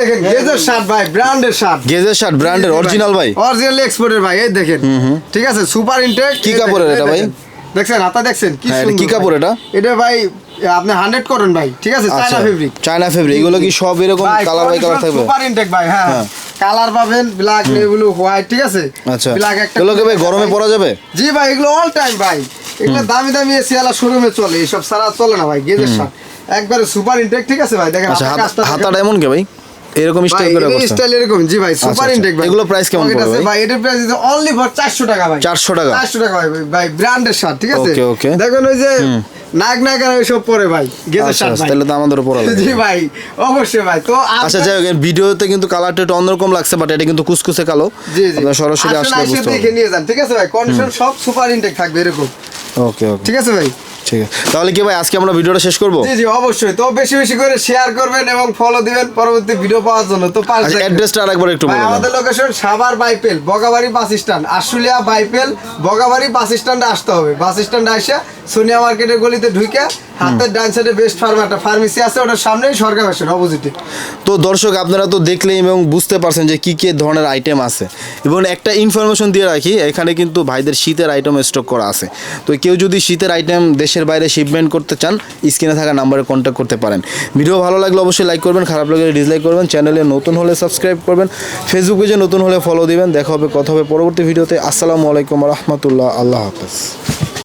দেখেন গেজের শার্ট ভাই, ব্র্যান্ডের শার্ট, গেজের শার্ট ব্র্যান্ডের অরিজিনাল ভাই, অরিজিনাল এক্সপোর্টের ভাই। এই দেখেন, ঠিক আছে, সুপার ইনটেক। কি কাপড়ের এটা ভাই? দেখছেন হাতা, দেখছেন কি হ্যাঁ, সুন্দর। কি কাপড় এটা? এটা ভাই আপনি 100 কটন ভাই, ঠিক আছে, চায়না ফেব্রিক। চায়না ফেব্রিক, এগুলো কি সব এরকম কালার বাই কালার থাকবে? সুপার ইনটেক ভাই, হ্যাঁ, কালার পাবেন ব্ল্যাক, নেভি ব্লু, হোয়াইট, ঠিক আছে। আচ্ছা, ব্ল্যাক একটা, এগুলো কি ভাই গরমে পরা যাবে? জি ভাই, এগুলো অল টাইম ভাই, এগুলো দামি দামি এসিয়ালা শোরুমে চলে, এসব সারা চলে না ভাই। গেজের শার্ট একবারে সুপার ইনটেক, ঠিক আছে ভাই। দেখেন আচ্ছা, হাতাটা এমন কে ভাই? এরকম স্টাইল করে করছে, স্টাইল এরকম। জি ভাই, সুপার ইনটেক ভাই। এগুলো প্রাইস কেমন পড়বে ভাই? ভাই এটার প্রাইস দিতে অনলি ফর 400 টাকা ভাই। 400 টাকা? 400 টাকা ভাই, ভাই ব্র্যান্ডের শার্ট, ঠিক আছে। ওকে ওকে, দেখুন ওই যে নাক নাকার ওই সব পরে ভাই, গেজের শার্ট ভাই। তাহলে তো আমাদেরও পরা লাগবে। জি ভাই, অবশ্যই ভাই। তো আচ্ছা, যাই হোক, ভিডিওতে কিন্তু কালারটা একটু অন্যরকম লাগছে, বাট এটা কিন্তু কুচকুচে কালো। জি জি, আপনারা সরাসরি আসলে বুঝতে দেখে পারবেন। নিয়ে যান, ঠিক আছে ভাই। কন্ডিশন সব সুপার ইনটেক থাকবে এরকম। ওকে ওকে, ঠিক আছে ভাই। ঠিক আছে, তাহলে কি ভাই আজকে আমরা ভিডিওটা শেষ করব? জি জি, অবশ্যই। তো বেশি বেশি করে শেয়ার করবেন এবং ফলো দিবেন পরবর্তী ভিডিও পাওয়ার জন্য। তো অ্যাড্রেসটা আরেকবার একটু ভাই, বলুন। আমাদের location Savar বাইপেল, Bagabari bus stand, Ashulia বাইপেল Bagabari বাস স্ট্যান্ডে আসতে হবে। বাস স্ট্যান্ডে এসে সোনিয়া মার্কেটের গলিতে ঢুকে হাতের ডান সাইডে বেস্ট ফার্মা একটা ফার্মেসি আছে, ওটার সামনেই সরকার বাসের অপোজিটে। তো দর্শক, আপনারা তো দেখলেন এবং বুঝতে পারছেন যে কি কি ধরনের আইটেম আছে, এবং একটা ইনফরমেশন দিয়ে রাখি, এখানে কিন্তু ভাইদের শীতের আইটেম স্টক করা আছে। তো কেউ যদি শীতের আইটেম দেশের বাইরে শিপমেন্ট করতে চান, স্ক্রিনে থাকা নাম্বারে কন্ট্যাক্ট করতে পারেন। ভিডিও ভালো লাগলে অবশ্যই লাইক করবেন, খারাপ লাগলে ডিসলাইক করবেন, চ্যানেলে নতুন হলে সাবস্ক্রাইব করবেন, ফেসবুক পেজে নতুন হলে ফলো দিবেন। দেখা হবে, কথা হবে পরবর্তী ভিডিওতে। আসসালামু আলাইকুম রহমতুল্লাহ, আল্লাহ হাফেজ।